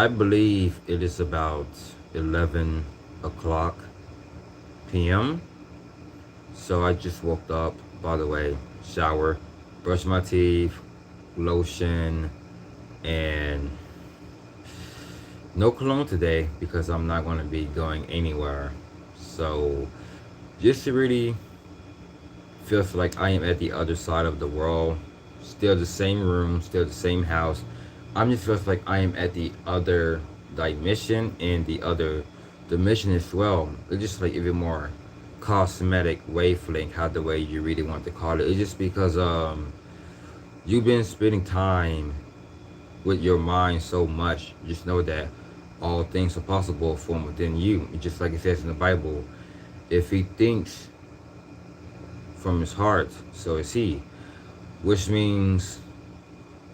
I believe it is about 11 o'clock p.m. So I just woke up, by the way, shower, brush my teeth, lotion, and no cologne today because I'm not going to be going anywhere. So just to really feels like I am at the other side of the world, still the same room, still the same house. I'm just feels like I am at the other dimension and the other dimension as well. It's just like even more cosmetic wavelength, how the way you really want to call it. It's just because you've been spending time with your mind so much. Just know that all things are possible from within you. Just like it says in the Bible, if he thinks from his heart, so is he. Which means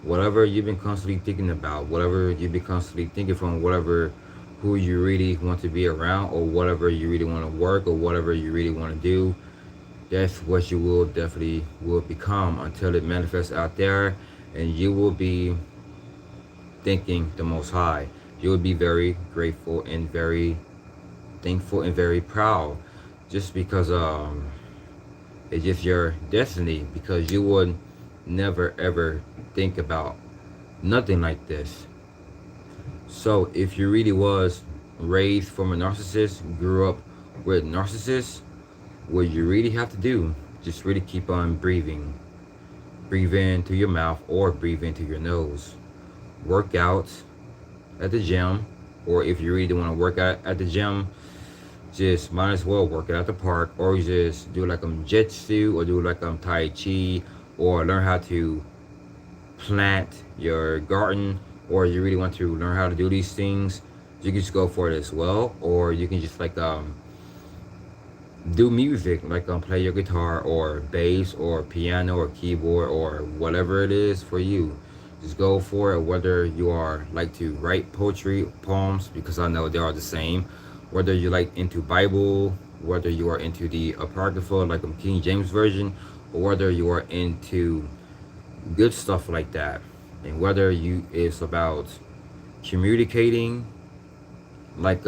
whatever you've been constantly thinking about, whatever you've been constantly thinking from, whatever who you really want to be around, or whatever you really want to work, or whatever you really want to do, that's what you will definitely will become until it manifests out there, and you will be thinking the Most High. You will be very grateful and very thankful and very proud, just because it's just your destiny, because you would never ever think about nothing like this. So if you really was raised from a narcissist, grew up with narcissists, what you really have to do, just really keep on breathing. Breathe in through your mouth or breathe into your nose. Work out at the gym, or if you really want to work out at the gym, just might as well work it at the park, or just do like jitsu, or do like tai chi, or learn how to plant your garden, or you really want to learn how to do these things, you can just go for it as well. Or you can just like do music, like play your guitar or bass or piano or keyboard or whatever it is for you. Just go for it, whether you are like to write poetry, poems, because I know they are the same, whether you like into Bible, whether you are into the Apocrypha, like King James Version, or whether you are into good stuff like that, and whether you it's about communicating, like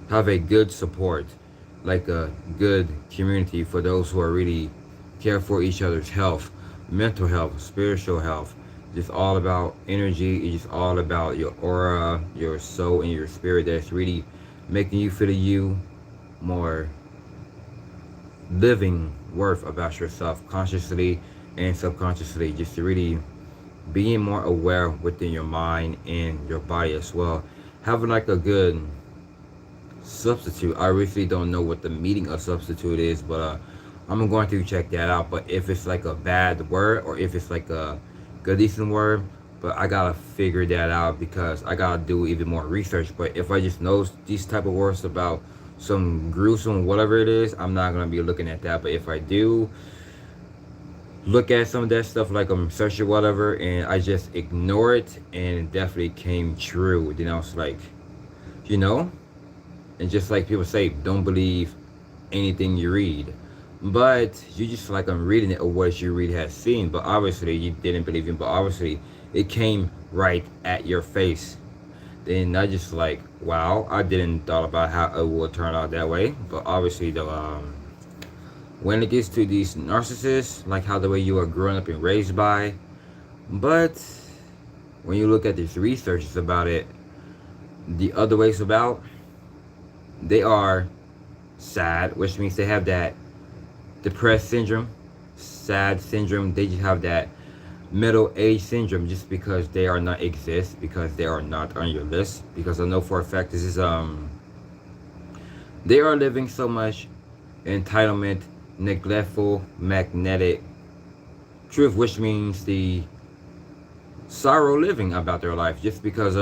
have a good support, like a good community for those who are really care for each other's health, mental health, spiritual health. Just all about energy. It's just all about your aura, your soul, and your spirit that's really making you feel you more living worth about yourself consciously and subconsciously. Just to really being more aware within your mind and your body as well. Having like a good substitute. I really don't know what the meaning of substitute is, but I'm going to check that out. But if it's like a bad word, or if it's like a good decent word, but I gotta figure that out because I gotta do even more research. But if I just know these type of words about some gruesome whatever it is, I'm not gonna be looking at that. But if I do look at some of that stuff, like I'm searching whatever, and I just ignore it, and it definitely came true, then I was like, you know, and just like people say, don't believe anything you read. But you just like I'm reading it, or what you really have seen. But obviously you didn't believe it, but obviously it came right at your face. Then I just like, wow, I didn't thought about how it would turn out that way. But obviously the when it gets to these narcissists, like how the way you are growing up and raised by. But when you look at these researches about it, the other ways about, they are sad, which means they have that depressed syndrome, sad syndrome. They just have that middle age syndrome, just because they are not exist, because they are not on your list. Because I know for a fact this is they are living so much entitlement, neglectful, magnetic truth, which means the sorrow living about their life, just because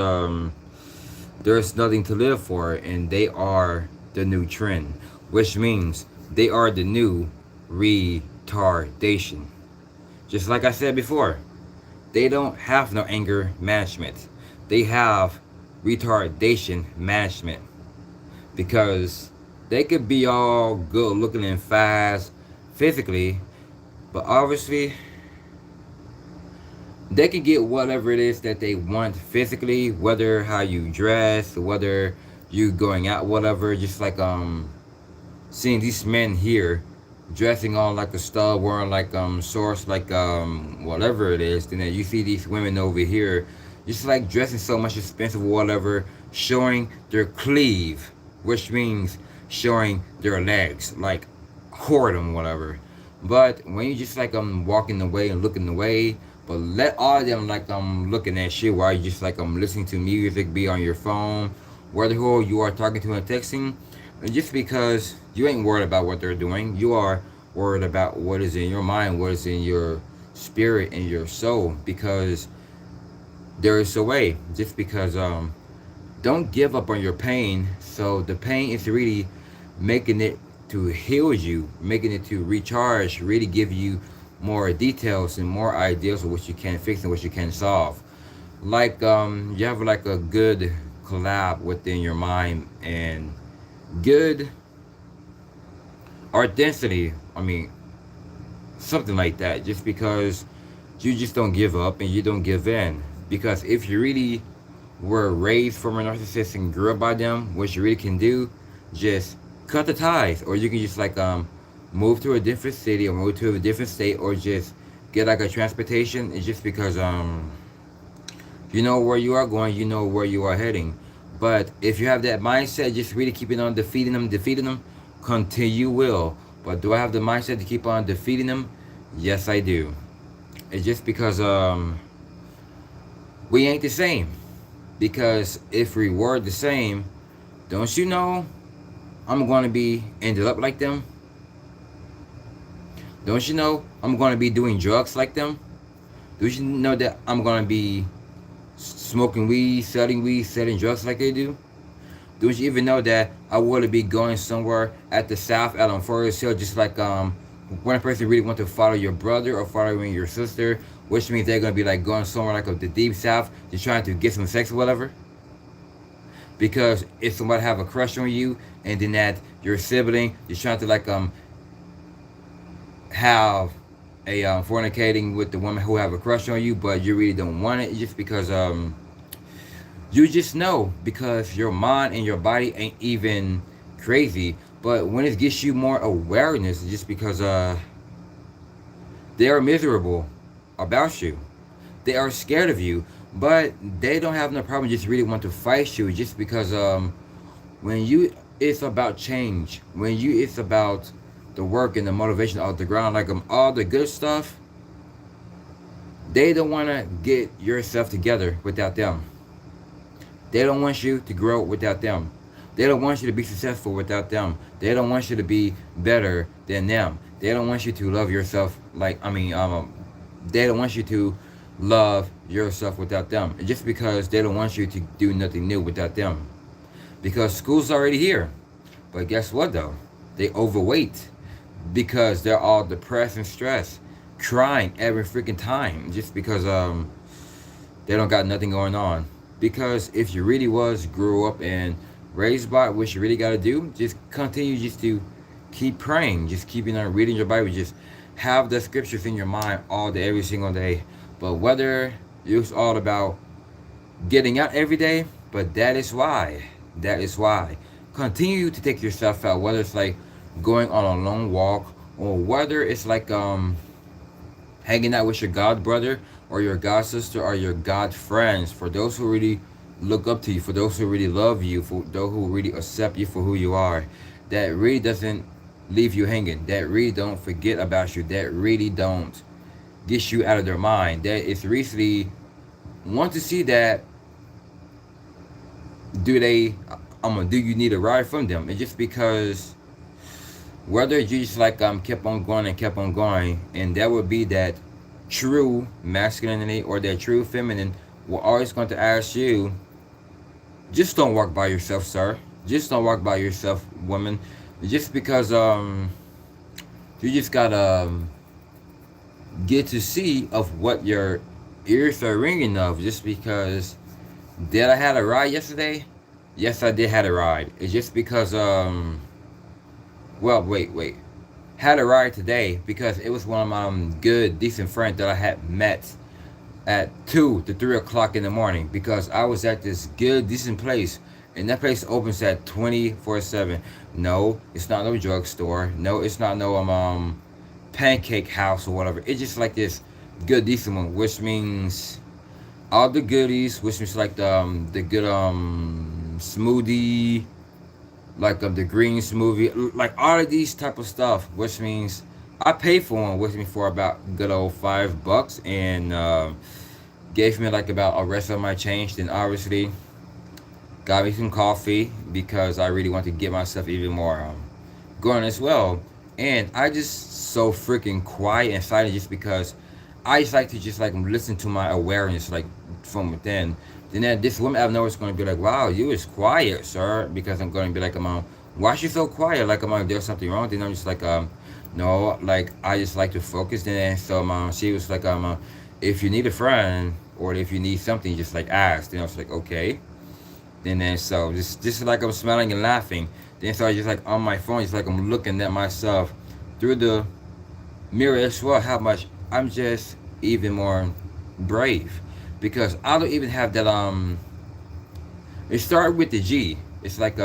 there's nothing to live for, and they are the new trend, which means they are the new retardation. Just like I said before, they don't have no anger management. They have retardation management, because they could be all good looking and fast physically, but obviously they can get whatever it is that they want physically, whether how you dress, whether you going out, whatever. Just like seeing these men here dressing on like a stud, wearing like shorts, like whatever it is. Then you see these women over here just like dressing so much expensive or whatever, showing their cleave, which means showing their legs, like whoredom, whatever. But when you just like walking away and looking away, but let all of them like looking at shit while you just like listening to music, be on your phone, whether who you are talking to and texting, and just because you ain't worried about what they're doing, you are worried about what is in your mind, what is in your spirit and your soul, because there is a way. Just because don't give up on your pain. So the pain is really making it to heal you, making it to recharge, really give you more details and more ideas of what you can fix and what you can solve. Like you have like a good collab within your mind and good art density. I mean, something like that. Just because you just don't give up and you don't give in. Because if you really were raised from a narcissist and grew up by them, what you really can do, just cut the ties. Or you can just like move to a different city or move to a different state, or just get like a transportation. It's just because you know where you are going, you know where you are heading. But if you have that mindset, just really keeping on defeating them, continue will. But do I have the mindset to keep on defeating them? Yes, I do. It's just because we ain't the same. Because if we were the same, don't you know I'm going to be ended up like them? Don't you know I'm going to be doing drugs like them? Don't you know that I'm going to be smoking weed, selling drugs like they do? Don't you even know that I would be going somewhere at the South out on Forest Hill, just like when a person really want to follow your brother or following your sister, which means they're gonna be like going somewhere like the deep South, just trying to get some sex or whatever. Because if somebody have a crush on you, and then that your sibling is trying to like have a fornicating with the woman who have a crush on you, but you really don't want it, just because you just know, because your mind and your body ain't even crazy. But when it gets you more awareness, just because they are miserable about you, they are scared of you, but they don't have no problem, just really want to fight you, just because when you, it's about change, when you, it's about the work and the motivation off the ground, like all the good stuff, they don't want to get yourself together without them. They don't want you to grow without them. They don't want you to be successful without them. They don't want you to be better than them. They don't want you to love yourself like, they don't want you to love yourself without them. Just because they don't want you to do nothing new without them. Because school's already here. But guess what though? They overweight. Because they're all depressed and stressed. Crying every freaking time. Just because they don't got nothing going on. Because if you really grew up and raised by it, what you really got to do, just continue just to keep praying, just keeping on reading your Bible, just have the scriptures in your mind all day, every single day. But whether it's all about getting out every day, but that is why, continue to take yourself out, whether it's like going on a long walk, or whether it's like hanging out with your god brother or your god sister or your god friends, for those who really look up to you, for those who really love you, for those who really accept you for who you are, that really doesn't leave you hanging, that really don't forget about you, that really don't get you out of their mind, that is recently want to see that do you need a ride from them. It's just because whether you just like kept on going, and that would be that true masculinity or that true feminine, we're always going to ask you, just don't walk by yourself, sir. Just don't walk by yourself, woman. Just because you just gotta get to see of what your ears are ringing of. Just because, did I had a ride yesterday? Yes, I did had a ride. It's just because well, wait. Had a ride today because it was one of my good, decent friends that I had met at 2 to 3 o'clock in the morning because I was at this good, decent place. And that place opens at 24/7. No, it's not no drugstore. No, it's not no pancake house or whatever. It's just like this good, decent one, which means all the goodies, which means like the good smoothie, like the green smoothie, like all of these type of stuff, which means I paid for one, which means for about good old $5, and gave me like about a rest of my change. Then obviously got me some coffee because I really want to get myself even more going as well. And I just so freaking quiet and silent just because I just like to just like listen to my awareness like from within. Then this woman I know is going to be like, wow, you is quiet, sir, because I'm going to be like, why she so quiet? Like, there's something wrong. Then I'm just like, no, like I just like to focus. Then so she was like, if you need a friend or if you need something, just like ask. Then I was like, okay. Then so just like I'm smiling and laughing. Then so I just like on my phone, just like I'm looking at myself through the mirror as well. How much I'm just even more brave because I don't even have that It started with the G. It's like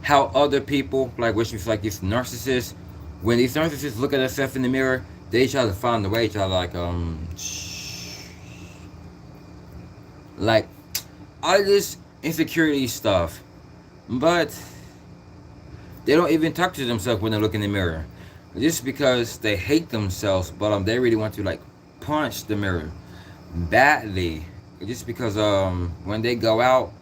how other people like which is like these narcissists. When these narcissists look at themselves in the mirror, they try to find a way to like all of this insecurity stuff, but they don't even talk to themselves when they look in the mirror, just because they hate themselves. But they really want to like punch the mirror badly, just because when they go out,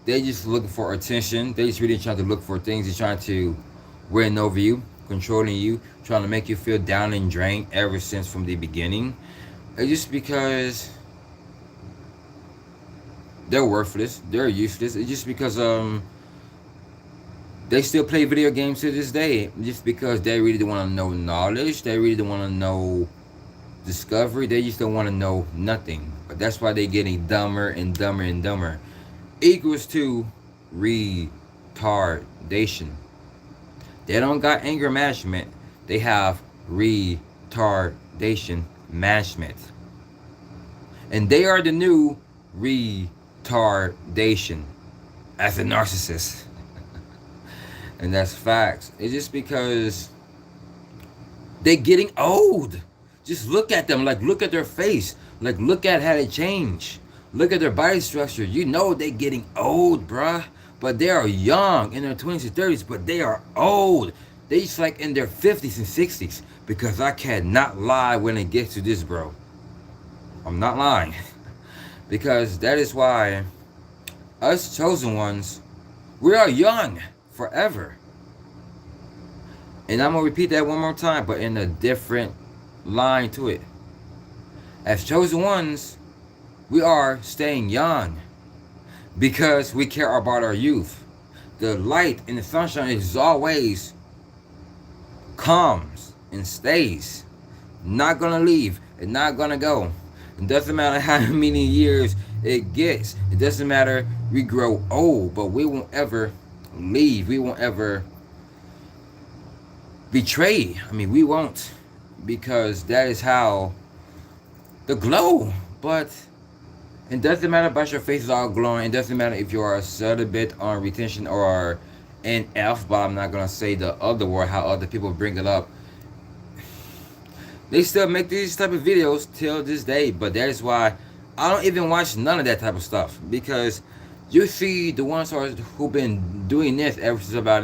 they just looking for attention. They just really trying to look for things. They're trying to win over you, controlling you, trying to make you feel down and drained ever since from the beginning. It's just because they're worthless, they're useless. It's just because they still play video games to this day, just because they really don't want to know knowledge, they really don't want to know discovery, they just don't want to know nothing. But that's why they're getting dumber and dumber and dumber. Equals to retardation. They don't got anger management, they have retardation management. And they are the new retardation as a narcissist. And that's facts. It's just because they're getting old. Just look at them, like look at their face, like look at how they change, look at their body structure. You know they're getting old, bruh. But they are young in their 20s and 30s, but they are old. They just like in their 50s and 60s. Because I cannot lie when it gets to this, bro. I'm not lying. Because that is why us chosen ones, we are young forever. And I'm going to repeat that one more time, but in a different line to it. As chosen ones, we are staying young because we care about our youth. The light and the sunshine is always comes and stays. Not going to leave and not going to go. It doesn't matter how many years it gets. It doesn't matter. We grow old, but we won't ever leave. We won't ever betray. We won't, because that is how the glow. But it doesn't matter about your face is all glowing. It doesn't matter if you are a celibate on retention or NF, but I'm not gonna say the other word, how other people bring it up. They still make these type of videos till this day, but that is why I don't even watch none of that type of stuff, because you see the ones who've been doing this ever since about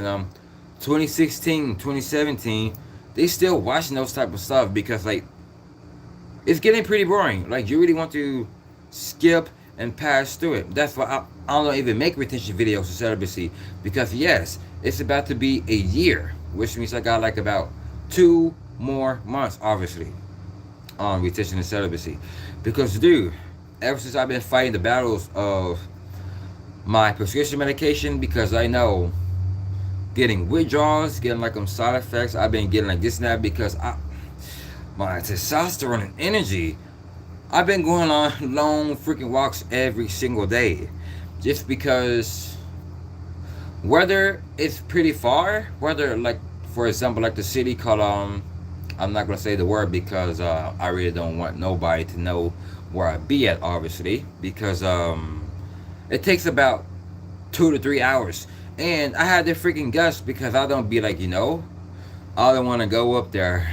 2016, 2017, they still watching those type of stuff because like it's getting pretty boring. Like you really want to skip and pass through it. That's why I don't even make retention videos for celibacy, because yes, it's about to be a year, which means I got like about 2 more months obviously on retention and celibacy. Because dude, ever since I've been fighting the battles of my prescription medication, because I know getting withdrawals, getting like side effects, I've been getting like this and that, because my testosterone and energy, I've been going on long freaking walks every single day, just because whether it's pretty far, whether like for example like the city called I'm not gonna say the word because I really don't want nobody to know where I be at, obviously, because it takes about 2 to 3 hours, and I had the freaking guts because I don't be like, I don't want to go up there.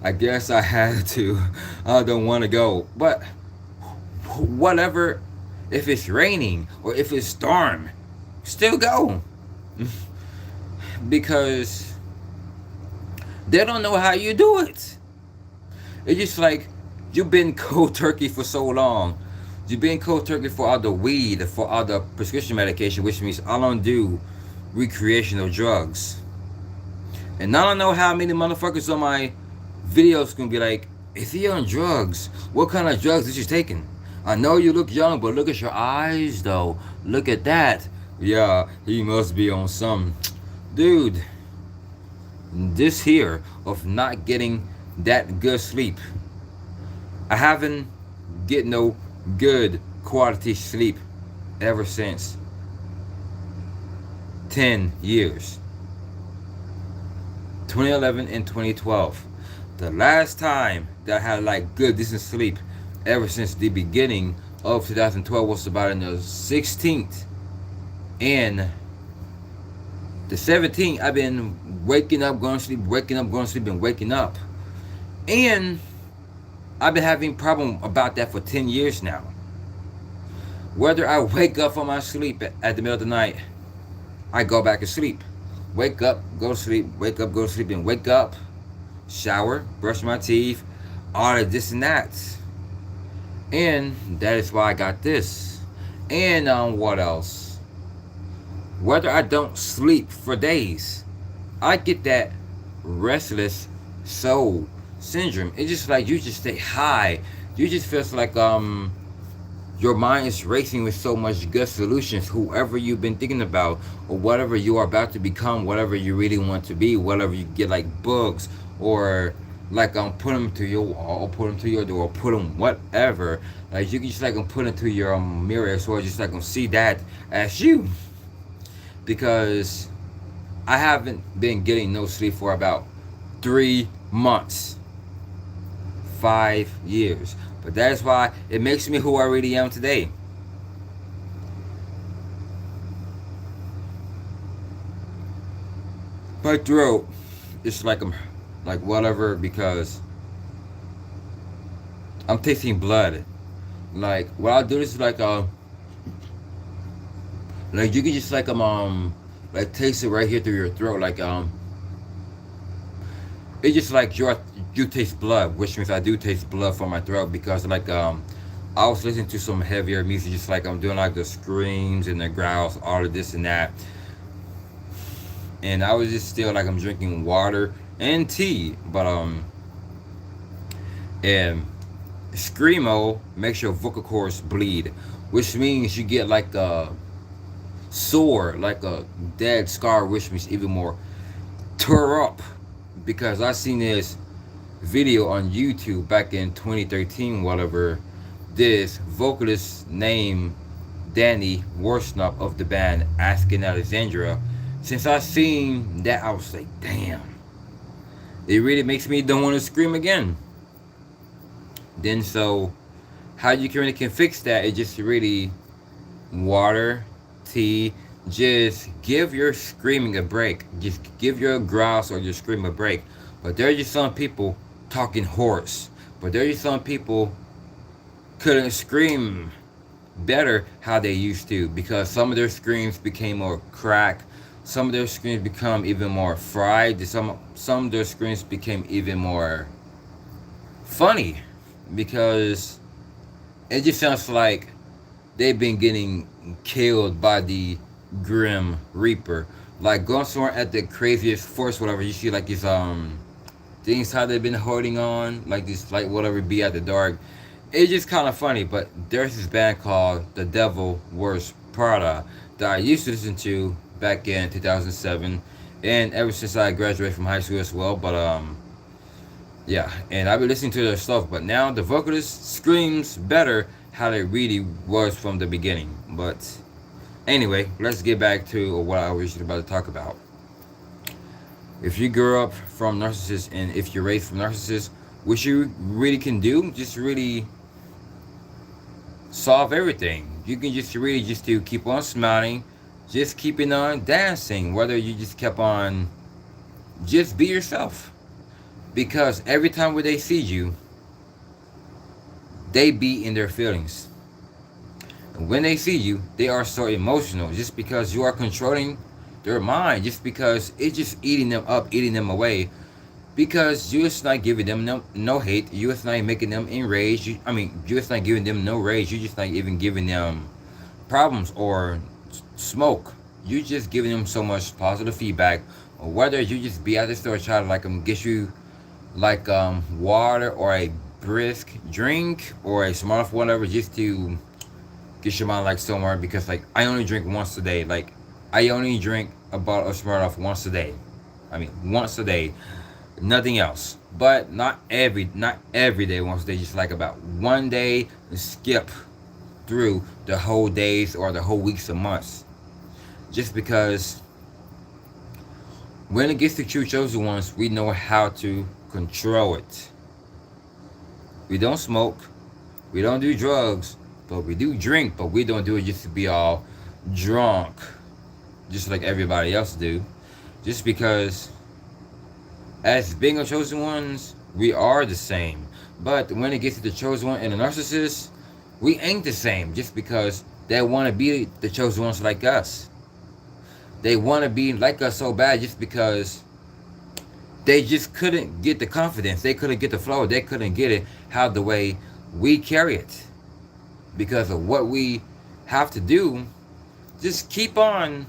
I guess I had to. I don't want to go, but whatever. If it's raining or if it's storm, still go because they don't know how you do it. It's just like you've been cold turkey for so long. You've been cold turkey for all the weed, for all the prescription medication, which means I don't do recreational drugs. And I don't know how many motherfuckers on my videos can be like, is he on drugs? What kind of drugs is he taking? I know you look young, but look at your eyes though. Look at that. Yeah, he must be on some. Dude, this here of not getting that good sleep. I haven't get no good quality sleep ever since 10 years. 2011 and 2012. The last time that I had like good decent sleep ever since the beginning of 2012 was about in the 16th. And the 17th, I've been waking up, going to sleep, waking up, going to sleep, and waking up. And I've been having problem about that for 10 years now. Whether I wake up from my sleep at the middle of the night, I go back to sleep. Wake up, go to sleep, wake up, go to sleep, and wake up, shower, brush my teeth, all of this and that. And that is why I got this. And what else? Whether I don't sleep for days, I get that restless soul syndrome. It's just like you just stay high. You just feels like your mind is racing with so much good solutions. Whoever you've been thinking about, or whatever you are about to become, whatever you really want to be, whatever you get like books, or like put them to your wall, or put them to your door, or put them whatever. Like you can just like put them to your mirror, so just like see that as you. Because I haven't been getting no sleep for about 3 months, 5 years. But that is why it makes me who I really am today. My throat, it's like I'm like whatever, because I'm tasting blood. Like what I'll do is like you can just like like taste it right here through your throat, like it's just like you taste blood, which means I do taste blood from my throat, because like I was listening to some heavier music, just like I'm doing like the screams and the growls, all of this and that, and I was just still like I'm drinking water and tea, but and screamo makes your vocal cords bleed, which means you get like a sore, like a dead scar, which means even more tore up. Because I seen this video on YouTube back in 2013, whatever. This vocalist named Danny Worsnop of the band Asking Alexandria. Since I seen that, I was like, damn, it really makes me don't want to scream again. Then so how you can fix that is just really water, tea. Just give your screaming a break. Just give your growls or your scream a break. But there are just some people talking hoarse. But there are just some people couldn't scream better how they used to, because some of their screams became more crack. Some of their screams become even more fried. Some of their screams became even more funny, because it just sounds like they've been getting killed by the Grim Reaper. Like going somewhere at the craziest force, whatever, you see like these things how they've been holding on, like this, like whatever, be at the dark. It's just kind of funny. But there's this band called The Devil Wears Prada that I used to listen to back in 2007, and ever since I graduated from high school as well. But yeah, and I've been listening to their stuff, but now the vocalist screams better how they really was from the beginning. But anyway, let's get back to what I was about to talk about. If you grew up from narcissists and if you're raised from narcissists, what you really can do, just really solve everything. You can just really just to keep on smiling, just keeping on dancing, whether you just kept on, just be yourself. Because every time when they see you, they be in their feelings. And when they see you, they are so emotional just because you are controlling their mind, just because it's just eating them up, eating them away. Because you is not giving them no hate, you is not making them enraged. You is not giving them no rage. You just not even giving them problems or smoke. You just giving them so much positive feedback. Or whether you just be at the store trying to like get you like water or a brisk drink or a Smirnoff whatever, just to get your mind like somewhere. Because like I only drink once a day. Like I only drink a bottle of Smirnoff once a day. Once a day, nothing else. But not every day. Once a day, just like about one day and skip through the whole days or the whole weeks and months. Just because when it gets to true chosen ones, we know how to control it. We don't smoke, we don't do drugs, but we do drink, but we don't do it just to be all drunk, just like everybody else do. Just because as being a chosen ones, we are the same. But when it gets to the chosen one and the narcissist, we ain't the same, just because they want to be the chosen ones like us. They want to be like us so bad just because they just couldn't get the confidence. They couldn't get the flow. They couldn't get it how the way we carry it. Because of what we have to do, just keep on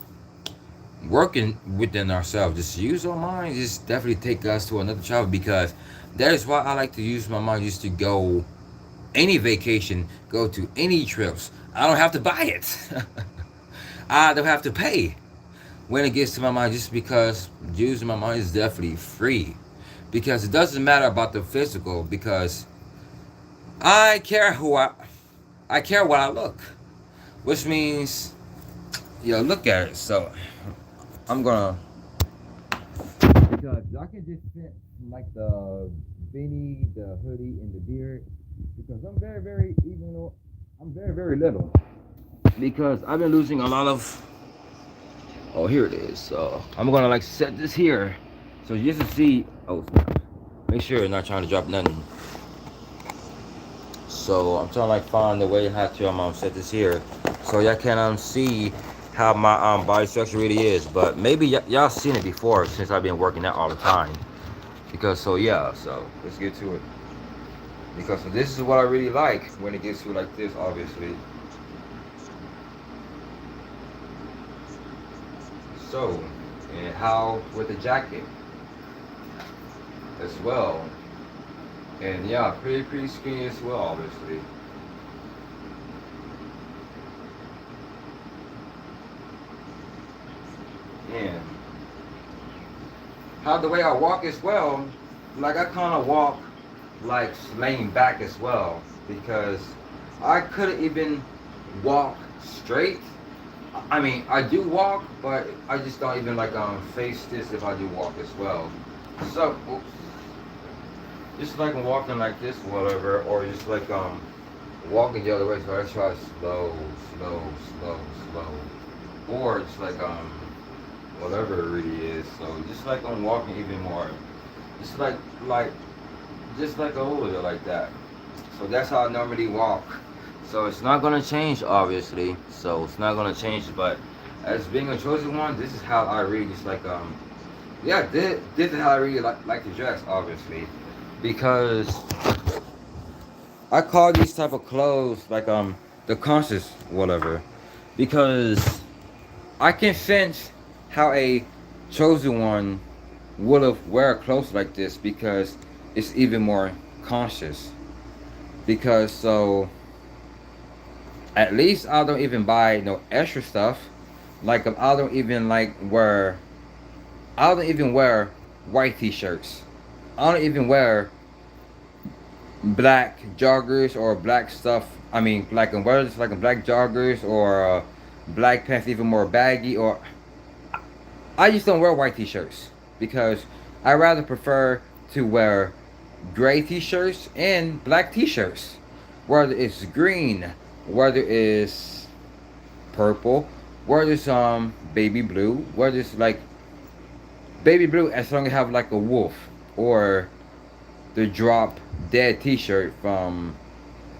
working within ourselves. Just use our mind. Just definitely take us to another travel. Because that is why I like to use my mind just to go any vacation, go to any trips. I don't have to buy it. I don't have to pay when it gets to my mind, just because using my mind is definitely free. Because it doesn't matter about the physical, because I care I care what I look, which means look at it. So I'm gonna, because I can just fit like the beanie, the hoodie, and the beard, because I'm very even though I'm very little, because I've been losing a lot of. Oh, here it is. So I'm gonna like set this here, so just to see. Oh, make sure you're not trying to drop nothing. So I'm trying to like find the way how to set this here, so y'all can see how my body structure really is. But maybe y'all seen it before since I've been working out all the time. Because so let's get to it. Because this is what I really like when it gets to like this, obviously. So, and how with the jacket as well. And yeah, pretty skinny as well, obviously. And how the way I walk as well, like I kind of walk like laying back as well, because I couldn't even walk straight. I do walk, but I just don't even like face this if I do walk as well. So, oops. Just like I'm walking like this, whatever, or just like walking the other way. So I try slow, or just like whatever it really is. So just like I'm walking even more, just like a little bit like that. So that's how I normally walk. So it's not gonna change, obviously. So it's not gonna change, but as being a chosen one, this is how I really just like this is how I really like to dress, obviously, because I call these type of clothes like the conscious whatever, because I can sense how a chosen one would have wear clothes like this, because it's even more conscious. Because so at least I don't even buy no extra stuff. Like I don't even wear white t-shirts. I don't even wear black joggers or black stuff. Black and whether it's like a black joggers or black pants, even more baggy. Or I just don't wear white t-shirts. because I rather prefer to wear gray t-shirts and black t-shirts, whether it's green, whether it's purple, whether it's baby blue, whether it's like baby blue, as long as I have like a wolf, or the drop dead t-shirt from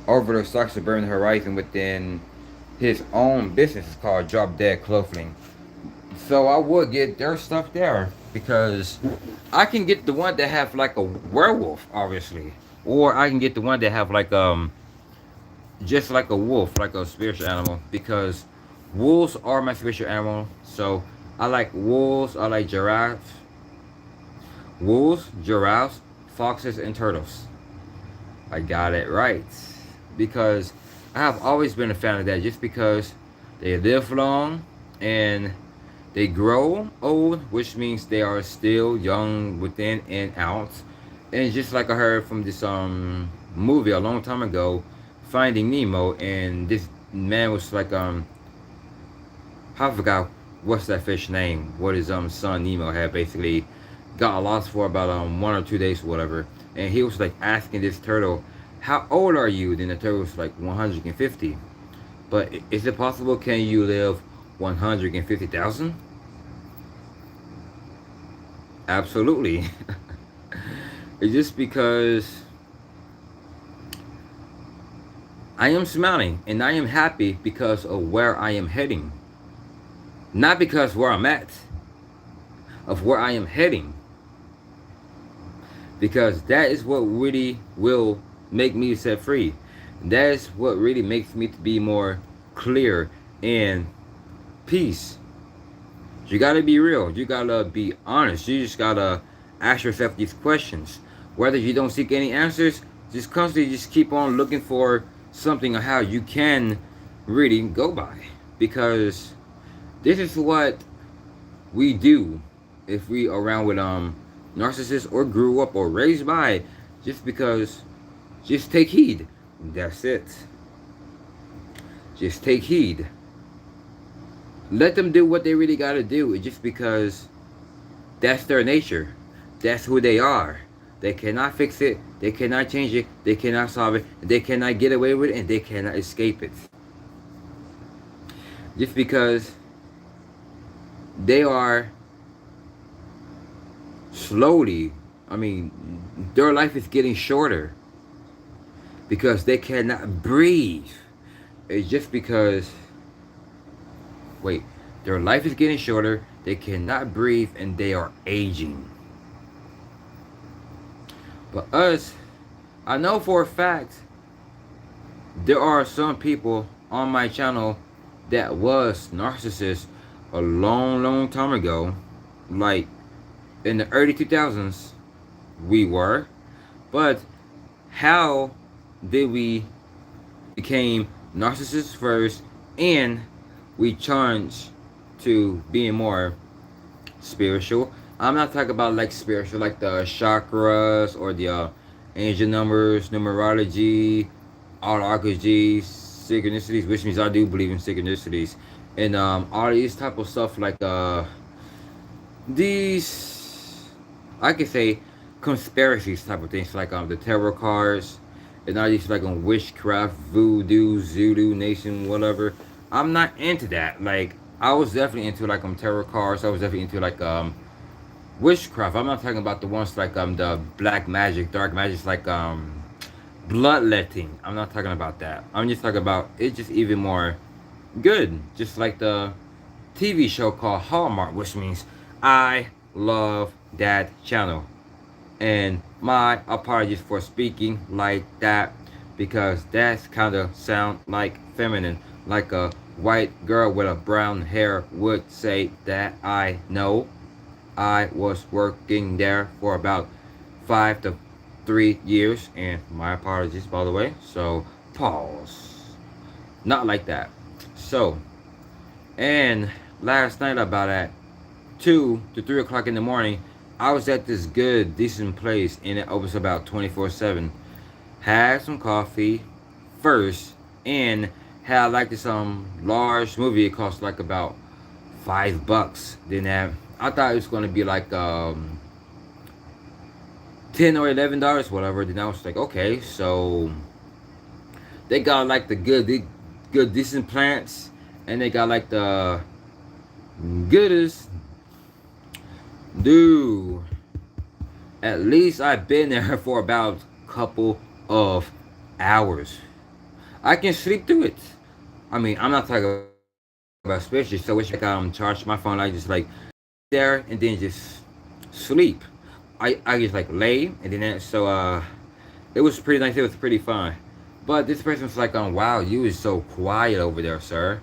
Over the Stocks of Burn Horizon within his own business. Is called Drop Dead Clothing. So I would get their stuff there, because I can get the one that have like a werewolf, obviously, or I can get the one that have like just like a wolf, like a spiritual animal, because wolves are my spiritual animal. So I like wolves, I like giraffes, foxes, and turtles. I got it right, because I have always been a fan of that, just because they live long and they grow old, which means they are still young within and out. And just like I heard from this movie a long time ago, Finding Nemo, and this man was like I forgot what's that fish name, what his son Nemo had basically got lost for about 1 or 2 days or whatever, and he was like asking this turtle, how old are you? Then the turtle was like 150. But is it possible, can you live 150,000? Absolutely. It's just because I am smiling and I am happy because of where I am heading. Not because where I'm at, of where I am heading. Because that is what really will make me set free. That is what really makes me to be more clear and peace. You gotta be real. You gotta be honest. You just gotta ask yourself these questions. Whether you don't seek any answers, just constantly just keep on looking for something on how you can really go by. Because this is what we do if we around with narcissists or grew up or raised by. Just because, just take heed. That's it. Just take heed. Let them do what they really gotta do. It's just because that's their nature. That's who they are. They cannot fix it. They cannot change it. They cannot solve it. They cannot get away with it, and they cannot escape it. Just because they are slowly, I mean, their life is getting shorter because they cannot breathe. It's just because, wait, their life is getting shorter, they cannot breathe, and they are aging. But us, I know for a fact, there are some people on my channel that was narcissists a long time ago. Like, in the early 2000s, we were. But how did we became narcissists first, and we changed to being more spiritual? I'm not talking about like spiritual, like the chakras or the angel numbers, numerology, autophagy, synchronicities, which means I do believe in synchronicities, and all these type of stuff, like these, I could say, conspiracies type of things, like the tarot cards and all these, like witchcraft, voodoo, Zulu nation, whatever. I'm not into that. Like, I was definitely into like tarot cards. I was definitely into like witchcraft. I'm not talking about the ones like the black magic, dark magic, like bloodletting. I'm not talking about that. I'm just talking about it's just even more good. Just like the TV show called Hallmark, which means I love that channel. And my apologies for speaking like that, because that's kind of sound like feminine, like a white girl with a brown hair would say that. I know. I was working there for about 5 to 3 years, and my apologies, by the way. So pause. Not like that. So, and last night about at 2 to 3 o'clock in the morning, I was at this good, decent place, and it opens about 24/7. Had some coffee first, and had like this large movie. It cost like about $5. Then I thought it was gonna be like $10 or $11, whatever. Then I was like, okay, so they got like the good decent plants, and they got like the goodest. Dude, at least I've been there for about a couple of hours. I can sleep through it. I mean, I'm not talking about especially, so it's like charge my phone, I just like there and then just sleep. I just like lay and then it was pretty nice, it was pretty fun. But this person was like, wow, you is so quiet over there, sir.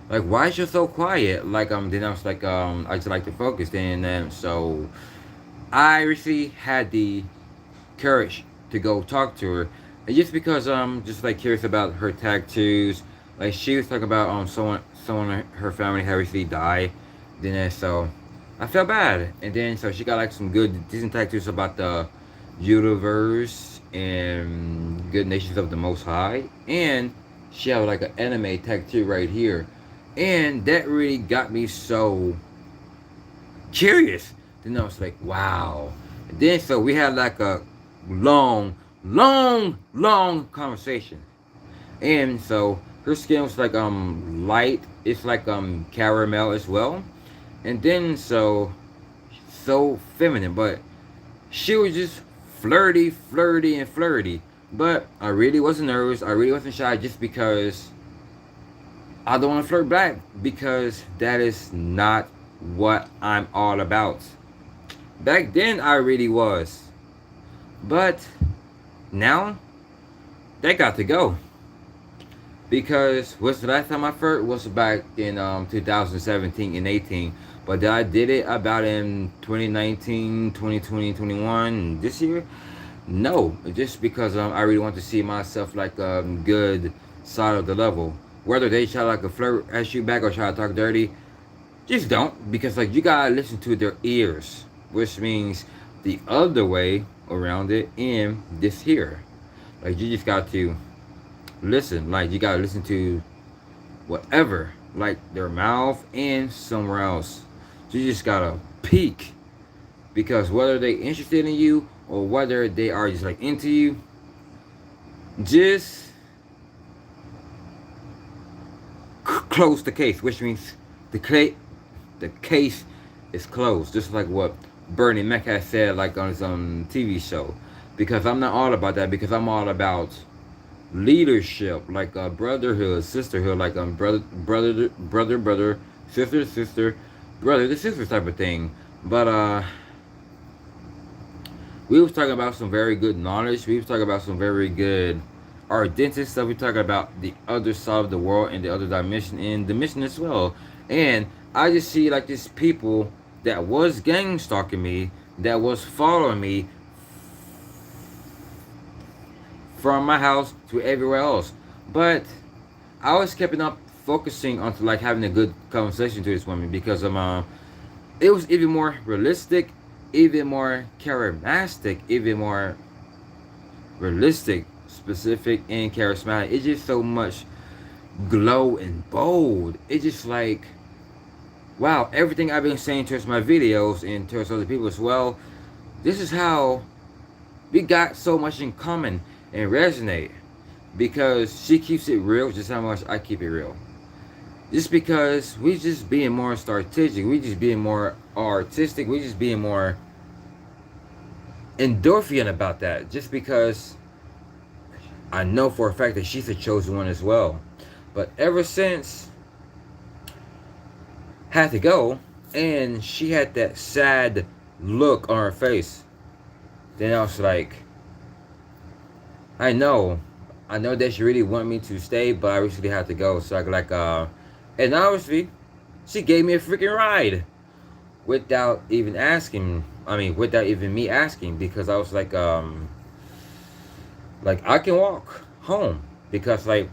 Like, why is you so quiet? Like, then I was like, I just like to focus. Then, so I recently had the courage to go talk to her, and just because just like curious about her tattoos. Like, she was talking about someone in her family had recently died. Then, so I felt bad, and then so she got like some good decent tattoos about the universe and good nations of the Most High, and she had like an anime tattoo right here. And that really got me so curious. Then I was like, wow. And then so we had like a long conversation. And so her skin was like light. It's like caramel as well. And then so feminine, but she was just flirty. But I really wasn't nervous. I really wasn't shy, just because I don't want to flirt back, because that is not what I'm all about. Back then, I really was. But now, that got to go. Because what's the last time I flirted was back in 2017 and 18. But I did it about in 2019, 2020, 21, this year? No. Just because I really want to see myself like a good side of the level. Whether they try like a flirt at you back or try to talk dirty, just don't, because like you gotta listen to their ears, which means the other way around it in this here. Like, you just got to listen. Like, you gotta listen to whatever, like their mouth and somewhere else. So you just gotta peek, because whether they interested in you or whether they are just like into you, just close the case, which means the case is closed. Just like what Bernie Mac has said, like on his TV show. Because I'm not all about that. Because I'm all about leadership, like brotherhood, sisterhood, like brother, sister, brother to sister type of thing. But we was talking about some very good knowledge. We was talking about some very good our dentist stuff. We talking about the other side of the world and the other dimension and dimension as well. And I just see like these people that was gang stalking me, that was following me from my house to everywhere else. But I always kept up focusing on like having a good conversation to this woman, because it was even more realistic, even more charismatic, even more realistic, specific, and charismatic. It's just so much glow and bold. It's just like, wow, everything I've been saying towards my videos and towards other people as well, this is how we got so much in common and resonate. Because she keeps it real, just how much I keep it real. Just because we just being more strategic, we just being more artistic, we just being more endorphin about that. Just because I know for a fact that she's a chosen one as well. But ever since had to go, and she had that sad look on her face, then I was like, I know that she really wanted me to stay, but I recently had to go. So I like and obviously she gave me a freaking ride without even asking. I mean, without even me asking, because I was like I can walk home, because like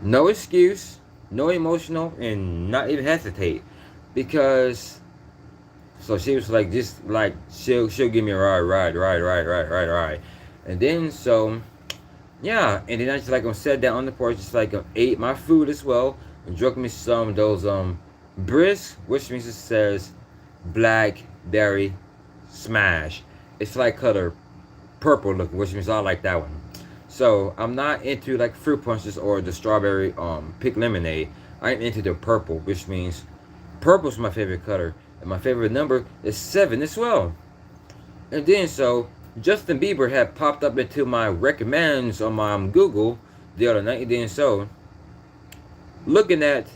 no excuse, no emotional, and not even hesitate, because so she was like, just like she'll give me a ride, and then so yeah, and then I just like sat down on the porch, just like ate my food as well, and drank me some of those brisk, which means it says blackberry smash. It's like color purple looking, which means I like that one. So I'm not into like fruit punches or the strawberry pink lemonade. I'm into the purple, which means purple's my favorite color, and my favorite number is 7 as well. And then so Justin Bieber had popped up into my recommends on my Google the other night. And then so looking at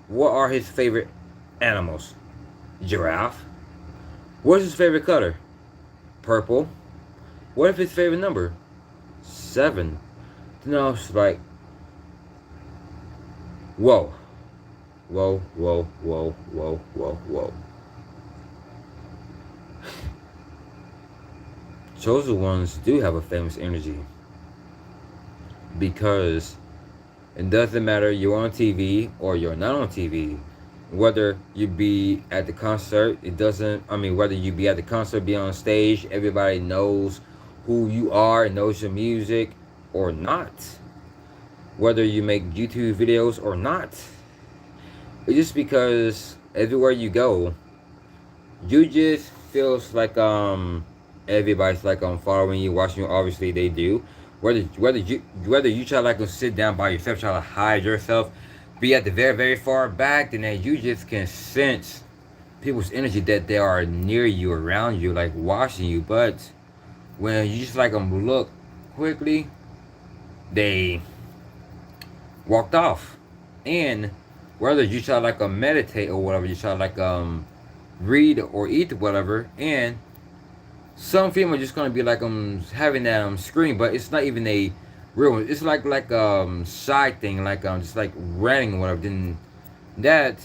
what are his favorite animals. Giraffe. What's his favorite color? Purple. What if his favorite number? 7. Then I was like, whoa. Whoa, whoa, whoa, whoa, whoa, whoa. Chosen ones do have a famous energy. Because it doesn't matter you're on TV or you're not on TV. Whether you be at the concert, whether you be at the concert, be on stage, everybody knows who you are and knows your music or not. Whether you make YouTube videos or not. It's just because everywhere you go, you just feels like everybody's like following you, watching you. Obviously they do. Whether you try to like sit down by yourself, try to hide yourself, be at the very, very far back, then you just can sense people's energy that they are near you, around you, like watching you. But when you just like look quickly, they walked off. And whether you try to like meditate or whatever, you try to like read or eat or whatever, and some female just gonna be like having that screen, but it's not even a real one. It's like side thing, like just like ranting or whatever. Then that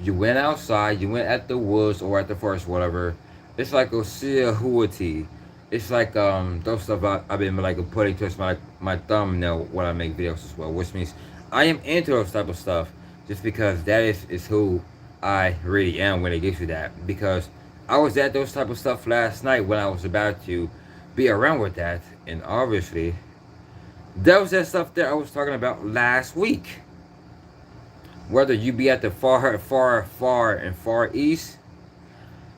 you went outside, you went at the woods or at the forest, whatever. It's like a silhouette. It's like those stuff I've been like putting towards my thumbnail when I make videos as well, which means I am into those type of stuff just because that is who I really am when it gets to that. Because I was at those type of stuff last night when I was about to be around with that, and obviously that was that stuff that I was talking about last week. Whether you be at the far east,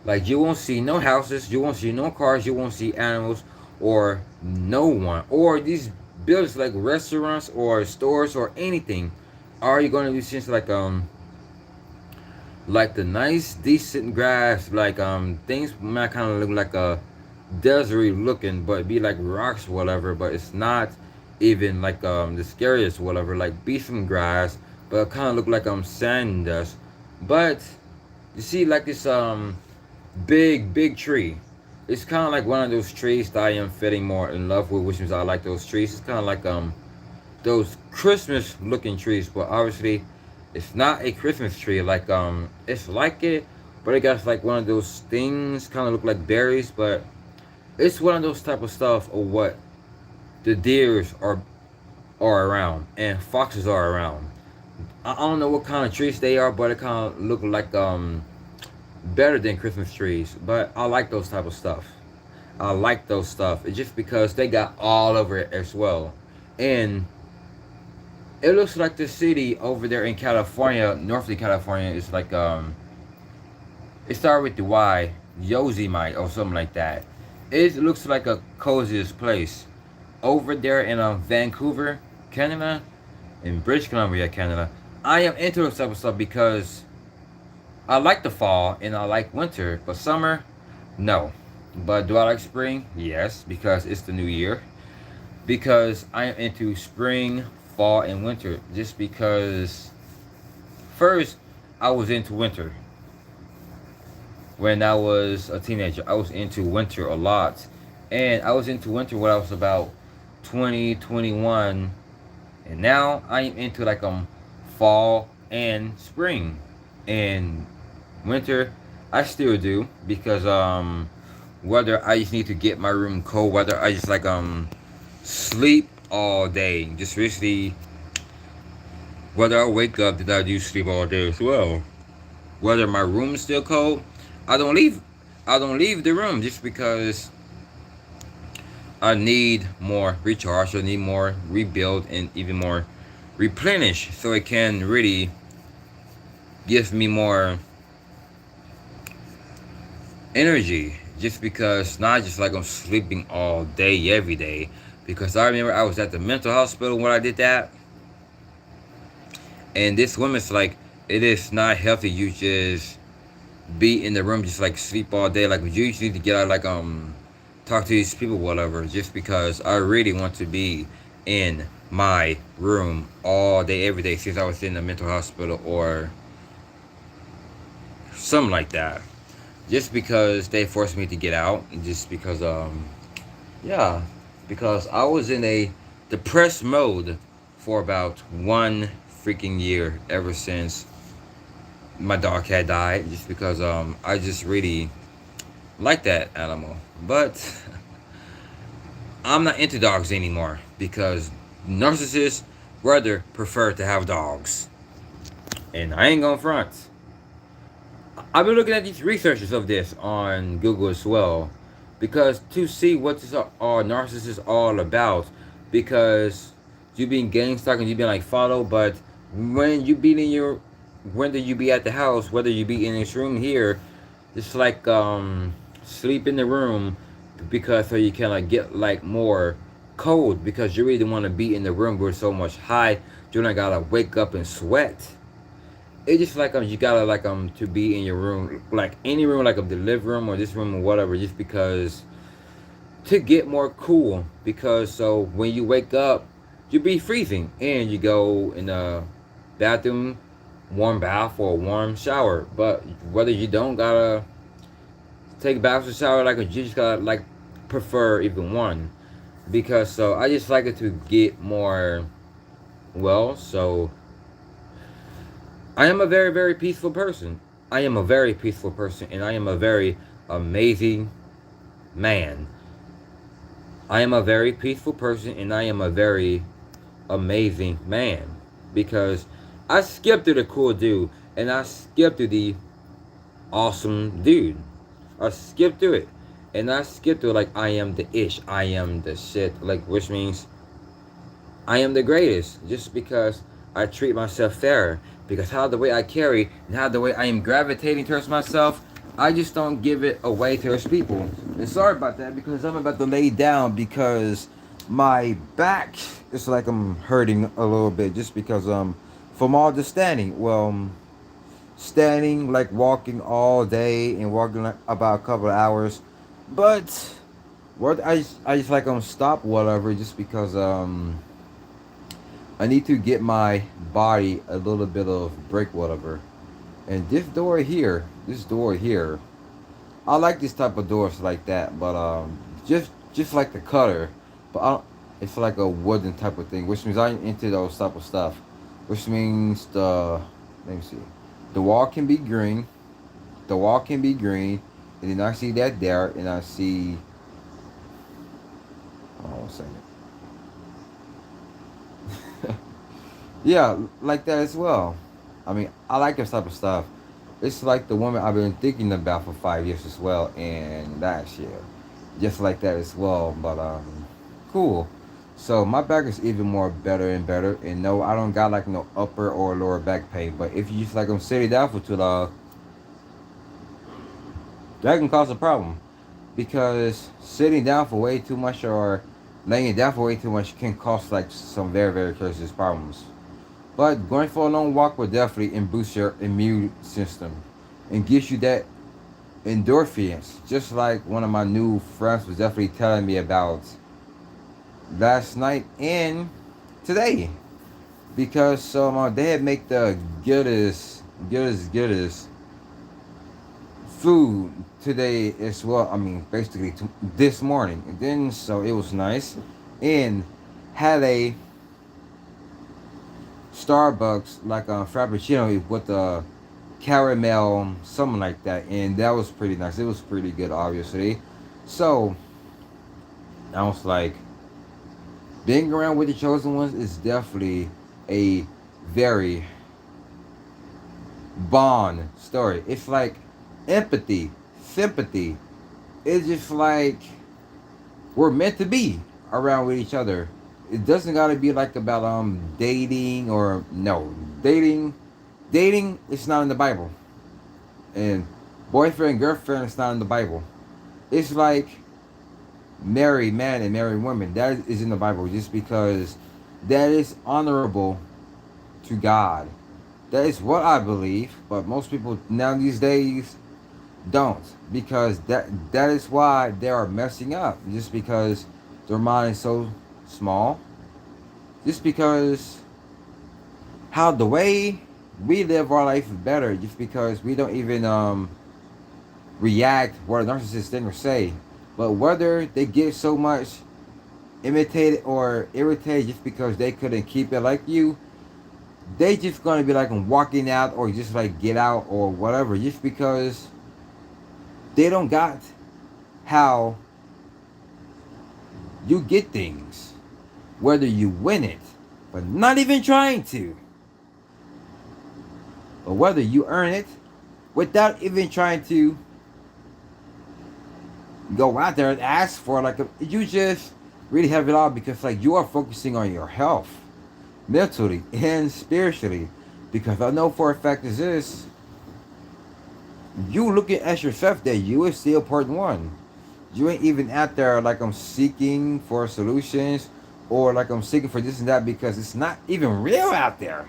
like you won't see no houses, you won't see no cars, you won't see animals or no one, or these buildings like restaurants or stores or anything. Are you going to be seeing like the nice decent grass, like things might kind of look like a deserty looking, but be like rocks or whatever, but it's not even like the scariest whatever, like be some grass, but it kind of look like sand dust. But you see like this big tree. It's kind of like one of those trees that I am feeling more in love with, which means I like those trees. It's kind of like those Christmas looking trees, but obviously it's not a Christmas tree. Like it's like it, but it got like one of those things kind of look like berries, but it's one of those type of stuff of what the deers are around and foxes are around. I don't know what kind of trees they are, but it kind of look like better than Christmas trees. But I like those type of stuff. I like those stuff. It's just because they got all over it as well. And it looks like the city over there in California, Northern California, is like it started with the Y, Yosemite or something like that. It looks like a coziest place over there in Vancouver, Canada, in British Columbia, Canada. I am into this type of stuff because I like the fall and I like winter, but summer, no. But do I like spring? Yes, because it's the new year. Because I am into spring, fall, and winter. Just because first I was into winter. When I was a teenager, I was into winter a lot. And I was into winter when I was about 20, 21. And now I am into like fall and spring. And winter I still do, because whether I just need to get my room cold, whether I just like sleep all day, just recently, whether I wake up, did I do sleep all day as well, whether my room is still cold, I don't leave the room, just because I need more recharge, I need more rebuild, and even more replenish, so it can really give me more energy, just because not just like I'm sleeping all day every day. Because I remember I was at the mental hospital when I did that, and this woman's like, it is not healthy. You just be in the room, just like sleep all day. Like you usually need to get out, like talk to these people, whatever. Just because I really want to be in my room all day, every day since I was in the mental hospital or something like that. Just because they forced me to get out, just because yeah, because I was in a depressed mode for about 1 freaking year ever since my dog had died. Just because I just really like that animal, but I'm not into dogs anymore because narcissists rather prefer to have dogs, and I ain't gonna front. I've been looking at these researches of this on Google as well, because to see what this all narcissists all about, because you being gang stalked and you being like followed, but when you be in your, whether you be at the house, whether you be in this room here, it's like sleep in the room, because so you can like get like more cold, because you really want to be in the room where it's so much high, you don't gotta wake up and sweat. It's just like you gotta like to be in your room, like any room, like the living room or this room or whatever, just because to get more cool. Because so when you wake up, you be freezing and you go in the bathroom, warm bath or a warm shower. But whether you don't gotta take baths or shower, like you just gotta like prefer even one, because so I just like it to get more well. So I am a very, very peaceful person. I am a very peaceful person, and I am a very amazing man. I am a very peaceful person, and I am a very amazing man. Because I skipped through the cool dude, and I skipped through the awesome dude. I skipped through it. And I skipped through like I am the ish. I am the shit. Like, which means I am the greatest. Just because I treat myself fair. Because how the way I carry and how the way I am gravitating towards myself, I just don't give it away towards people. And sorry about that, because I'm about to lay down because my back is like I'm hurting a little bit, just because from all the standing. Well, standing like walking all day and walking like about a couple of hours, but what I just like stop whatever, just because I need to get my body a little bit of break, whatever. And this door here, I like this type of doors like that, but just like the cutter, but I don't, it's like a wooden type of thing, which means I'm into those type of stuff, which means let me see, the wall can be green, and then I see that there, and I see, hold on 1 second. Yeah, like that as well. I mean, I like this type of stuff. It's like the woman I've been thinking about for 5 years as well, and that shit, just like that as well. But cool. So my back is even more better and better. And no, I don't got like no upper or lower back pain. But if you just like I'm sitting down for too long, that can cause a problem, because sitting down for way too much or laying down for way too much can cause like some very, very serious problems. But going for a long walk will definitely boost your immune system and gives you that endorphins. Just like one of my new friends was definitely telling me about last night and today. Because they had make the goodest food today as well. I mean, basically this morning. And then so it was nice, and had a Starbucks like a frappuccino with a caramel, something like that, and that was pretty nice. It was pretty good, obviously. So I was like, being around with the chosen ones is definitely a very bond story. It's like empathy, sympathy. It's just like we're meant to be around with each other. It doesn't gotta be like about dating, or no dating. Dating is not in the Bible, and Boyfriend and girlfriend is not in the Bible. It's like married man and married woman. That is in the Bible just because that is honorable to God. That is what I believe, but most people now these days don't, because that is why they are messing up. Just because their mind is so small. Just because how the way we live our life is better. Just because we don't even react what a narcissist thing or say, but whether they get so much imitated or irritated just because they couldn't keep it like you, they just gonna be like walking out or just like get out or whatever, just because they don't got how you get things, whether you win it but not even trying to, or whether you earn it without even trying to go out there and ask for it. Like you just really have it all because like you are focusing on your health mentally and spiritually, because I know for a fact is this, you looking at yourself that you is still part one. You ain't even out there like I'm seeking for solutions or like I'm seeking for this and that, because it's not even real out there.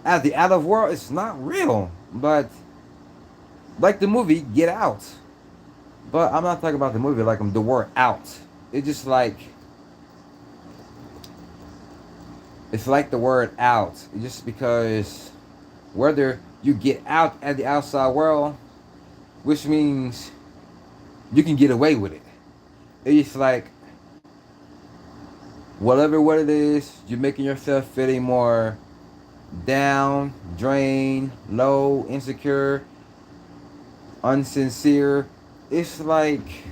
At the out of world, it's not real. But like the movie Get Out. But I'm not talking about the movie like I'm the word out. It's just like it's like the word out. Just because whether you get out at the outside world, which means you can get away with it. It's like whatever what it is, you're making yourself feeling more down, drained, low, insecure, unsincere. It's like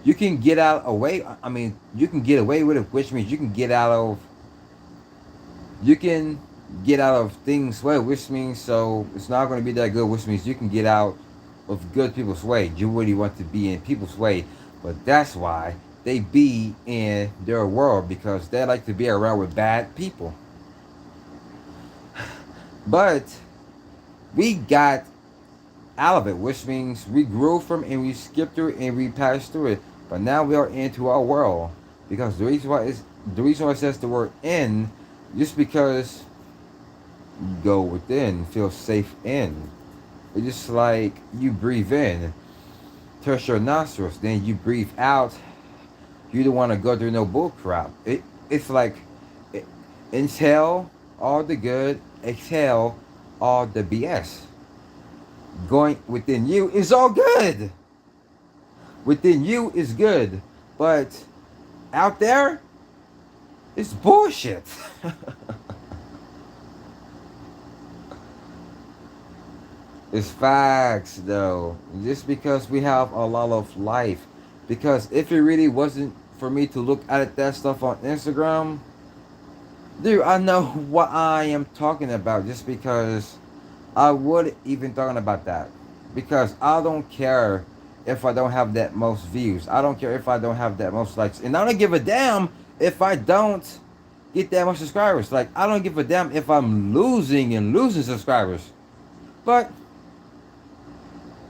you can get out away. I mean, you can get away with it, which means you can get out of things way, which means so it's not going to be that good, which means you can get out of good people's way. You really want to be in people's way, but that's why they be in their world, because they like to be around with bad people. But we got out of it, which means we grew from and we skipped through it and we passed through it. But now we are into our world, because the reason why it says the word in, just because you go within, feel safe in. It's just like you breathe in, touch your nostrils, then you breathe out. You don't want to go through no bull crap. It's like inhale all the good, exhale all the BS. Going within you is all good. Within you is good, but out there, it's bullshit. It's facts though. Just because we have a lot of life. Because if it really wasn't for me to look at that stuff on Instagram, dude, I know what I am talking about, just because I would even talking about that. Because I don't care if I don't have that most views. I don't care if I don't have that most likes. And I don't give a damn if I don't get that much subscribers. Like, I don't give a damn if I'm losing subscribers. But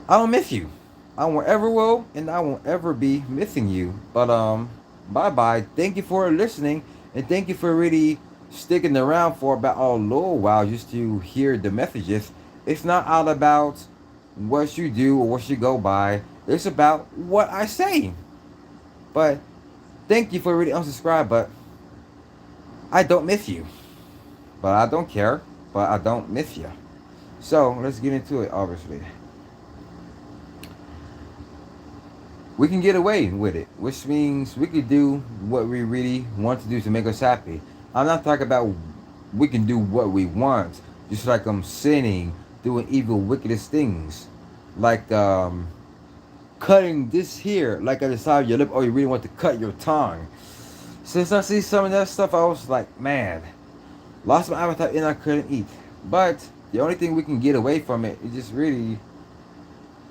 I don't miss you. I won't ever will, and I won't ever be missing you. But bye-bye. Thank you for listening, and thank you for really sticking around for about a little while just to hear the messages. It's not all about what you do or what you go by. It's about what I say. But thank you for really unsubscribe, but I don't miss you. But I don't care, but I don't miss you. So let's get into it, obviously. We can get away with it, which means we can do what we really want to do to make us happy. I'm not talking about we can do what we want, just like I'm sinning, doing evil, wickedest things, like cutting this here, like at the side of your lip, or you really want to cut your tongue. Since I see some of that stuff, I was like, man, lost my appetite and I couldn't eat. But the only thing we can get away from it is just really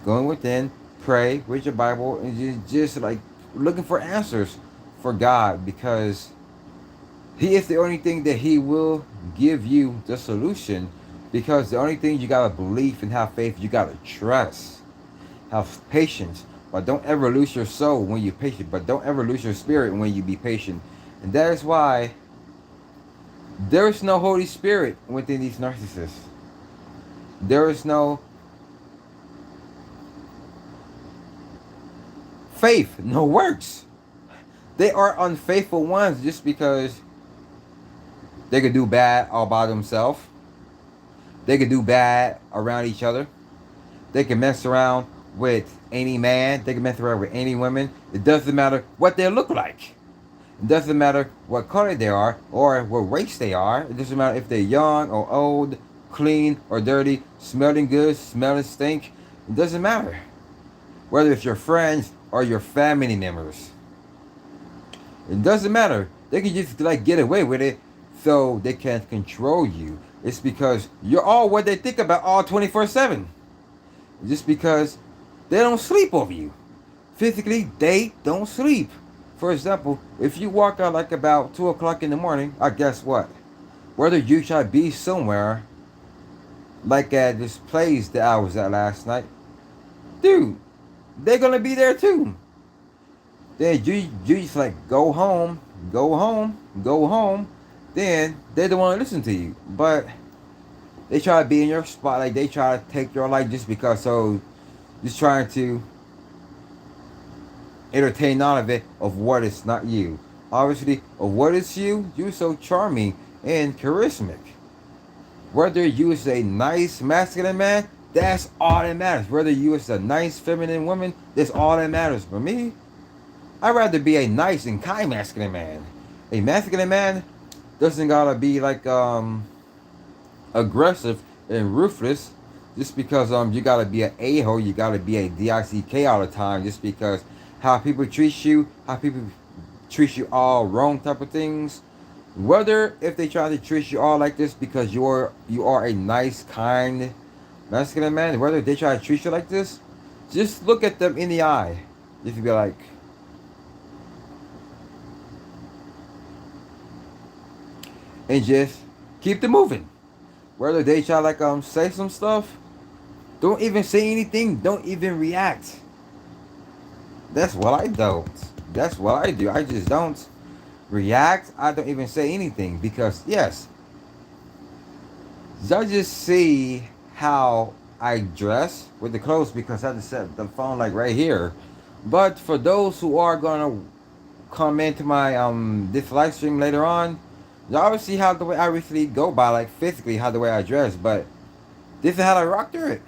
going within, pray, read your Bible, and just like looking for answers for God, because He is the only thing that He will give you the solution. Because the only thing you gotta believe and have faith, you gotta trust. Have patience, but don't ever lose your soul when you're patient. But don't ever lose your spirit when you be patient. And that is why there is no Holy Spirit within these narcissists. There is no faith, no works. They are unfaithful ones just because they could do bad all by themselves. They could do bad around each other. They can mess around with any man. They can mess around with any women. It doesn't matter what they look like. It doesn't matter what color they are or what race they are. It doesn't matter if they're young or old, clean or dirty, smelling good, smelling stink. It doesn't matter. Whether it's your friends or your family members. It doesn't matter. They can just like get away with it so they can't control you. It's because you're all what they think about all 24/7. Just because they don't sleep over you. Physically, they don't sleep. For example, if you walk out like about 2 o'clock in the morning, I guess what? Whether you shall be somewhere, like at this place that I was at last night, dude, they're gonna be there too. Then you just like go home, go home, go home. Then they don't want to listen to you. But they try to be in your spot, like they try to take your life just because. So just trying to entertain none of it of what is not you. Obviously, of what is you, you're so charming and charismatic. Whether you is a nice masculine man, that's all that matters. Whether you is a nice feminine woman, that's all that matters. For me, I'd rather be a nice and kind masculine man. A masculine man doesn't gotta be like aggressive and ruthless just because you gotta be an a-hole, you gotta be a dick all the time just because how people treat you, how people treat you all wrong type of things. Whether if they try to treat you all like this because you are a nice, kind masculine man, whether they try to treat you like this, just look at them in the eye. Just be like, and just keep them moving. Whether they try like say some stuff, don't even say anything. Don't even react. That's what I don't. That's what I do. I just don't react. I don't even say anything because yes, y'all just see how I dress with the clothes because I just set the phone like right here. But for those who are gonna come into my this live stream later on, y'all will see how the way I recently go by, like physically how the way I dress, but this is how I rock through it.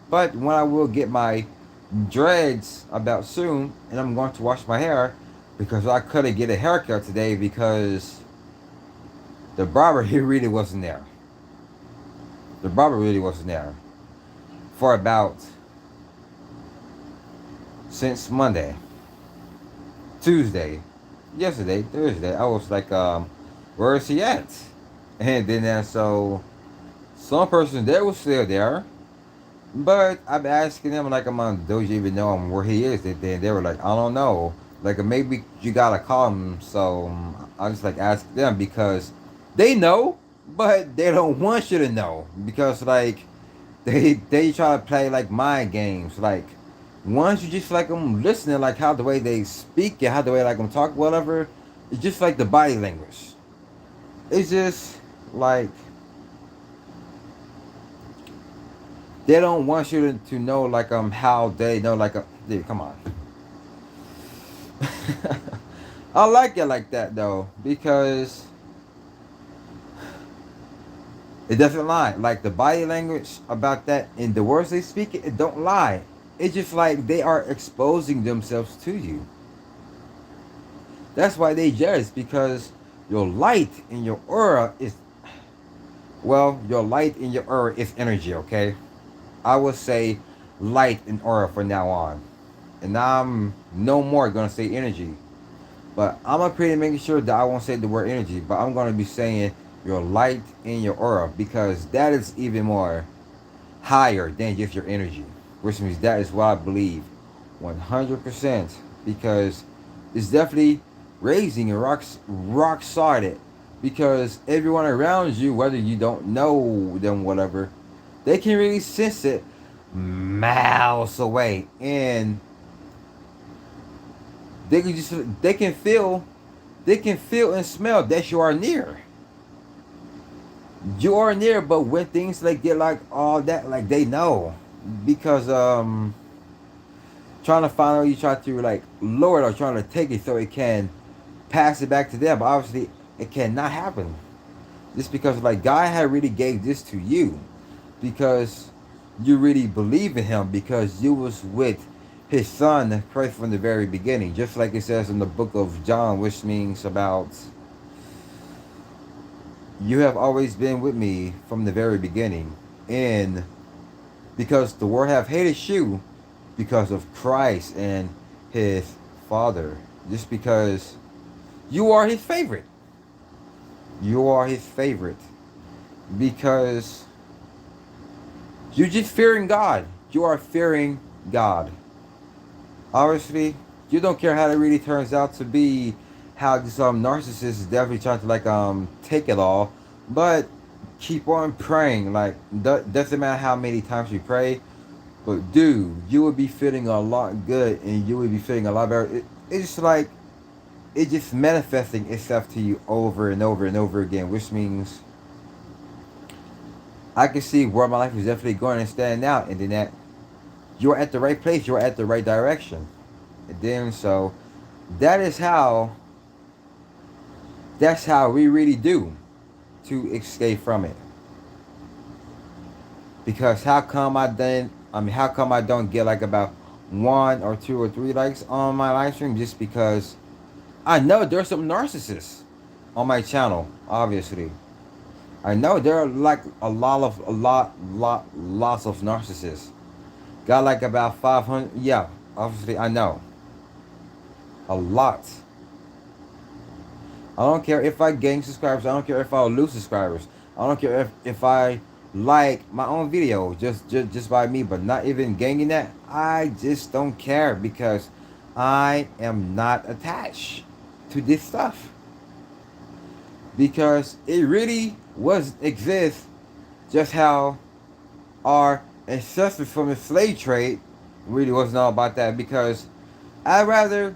But when I will get my dreads about soon, and I'm going to wash my hair because I couldn't get a haircut today because the barber he really wasn't there. The barber really wasn't there for about since Monday, Tuesday, yesterday, Thursday. I was like, where is he at? And then so some person there was still there, but I'm asking them like, don't you even know him where he is? And then they were like, I don't know. Like maybe you gotta call him. So I just like ask them because they know, but they don't want you to know because like they try to play like mind games. Like once you just like them listening, like how the way they speak and how the way like them talk, whatever. It's just like the body language. It's just like they don't want you to know like how they know like dude, come on. I like it like that though because it doesn't lie. Like the body language about that and the words they speak, it don't lie. It's just like they are exposing themselves to you. That's why they jealous because your light in your aura is, well, your light in your aura is energy, okay? I would say light and aura from now on. And I'm no more going to say energy. But I'm going to making sure that I won't say the word energy. But I'm going to be saying your light in your aura. Because that is even more higher than just your energy. Which means that is what I believe 100%. Because it's definitely raising a rock solid. Because everyone around you, whether you don't know them, whatever, they can really sense it miles away, and they can feel and smell that you are near. You are near, but when things like get like all that, like they know, because trying to find out, you try to like lower it or trying to take it so it can pass it back to them, but obviously it cannot happen. Just because like God had really gave this to you, because you really believe in Him, because you was with His Son Christ from the very beginning, just like it says in the book of John, which means about you have always been with me from the very beginning. And because the world have hated you because of Christ and His Father, just because you are His favorite. You are His favorite because you're just fearing God. You are fearing God. Obviously, you don't care how it really turns out to be, how this narcissist is definitely trying to like take it all, but keep on praying. Like doesn't matter how many times you pray, but dude, you will be feeling a lot good and you will be feeling a lot better. It's just like it's just manifesting itself to you over and over and over again, which means I can see where my life is definitely going and standing out, and then that you're at the right place, you're at the right direction. And then so that's how we really do to escape from it. Because how come I don't get like about 1 or 2 or 3 likes on my live stream? Just because I know there's some narcissists on my channel, obviously. I know there are like lots of narcissists. Got like about 500, yeah, obviously I know. A lot. I don't care if I gain subscribers, I don't care if I lose subscribers. I don't care if I like my own video just by me, but not even gaining that. I just don't care because I am not attached to this stuff. Because it really exists just how our ancestors from the slave trade really wasn't all about that, because I'd rather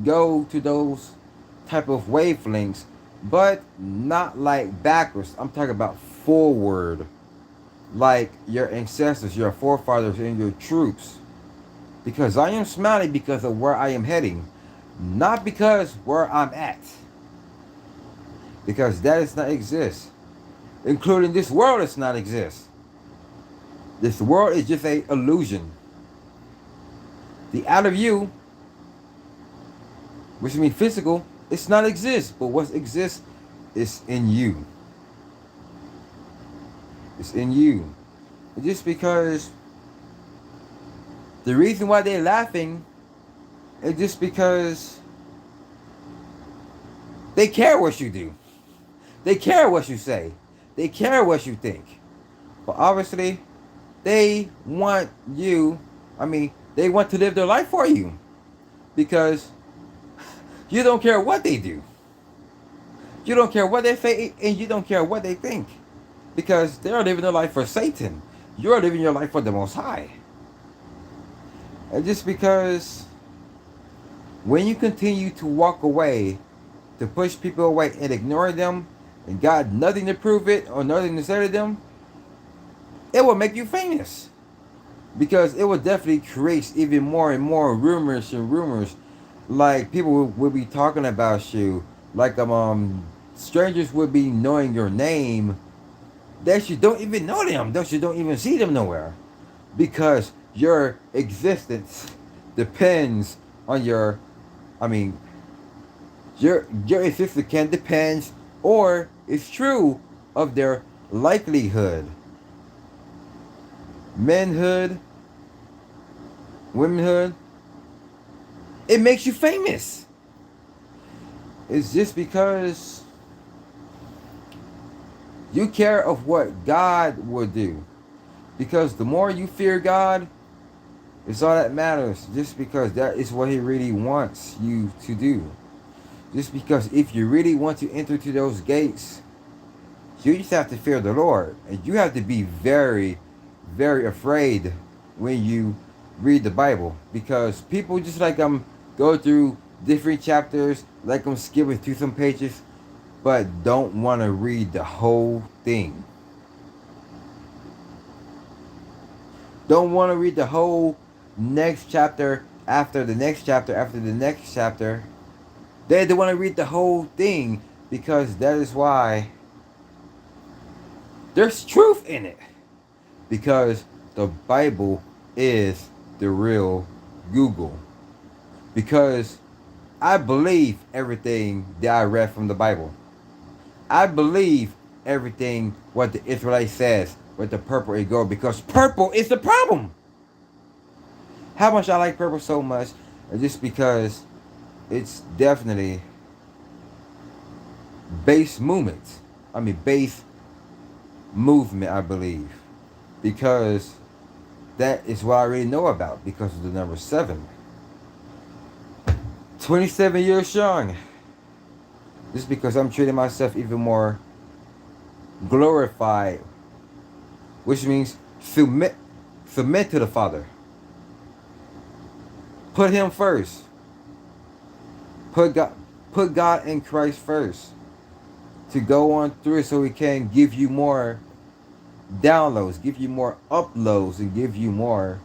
go to those type of wavelengths, but not like backwards. I'm talking about forward, like your ancestors, your forefathers, and your troops. Because I am smiling because of where I am heading, not because where I'm at. Because that does not exist. Including this world does not exist. This world is just an illusion. The outer view, which means physical, it's not exist. But what exists is in you. It's in you. And just because the reason why they're laughing is just because they care what you do. They care what you say. They care what you think. But obviously, they want you, they want to live their life for you. Because you don't care what they do. You don't care what they say, and you don't care what they think. Because they're living their life for Satan. You're living your life for the Most High. And just because when you continue to walk away, to push people away and ignore them, and got nothing to prove it or nothing to say to them, it will make you famous. Because it will definitely create even more and more rumors and rumors. Like people will be talking about you. Like strangers will be knowing your name that you don't even know them, that you don't even see them nowhere. Because your existence depends on your existence can depends, or it's true, of their likelihood. Manhood, womanhood, it makes you famous. It's just because you care of what God will do. Because the more you fear God, it's all that matters. Just because that is what He really wants you to do. Just because if you really want to enter to those gates, you just have to fear the Lord. And you have to be very, very afraid when you read the Bible, because people just like go through different chapters, like I'm skipping through some pages, but don't want to read the whole thing. Don't want to read the whole next chapter after the next chapter after the next chapter. They don't want to read the whole thing, because that is why there's truth in it. Because the Bible is the real Google. Because I believe everything that I read from the Bible. I believe everything what the Israelite says with the purple and gold, because purple is the problem. How much I like purple so much, just because it's definitely base movement. Base movement, I believe. Because that is what I really know about, because of the number 7. 27 years young. Just because I'm treating myself even more glorified, which means submit to the Father. Put Him first. Put God and Christ first, to go on through it, so He can give you more downloads, give you more uploads, and give you more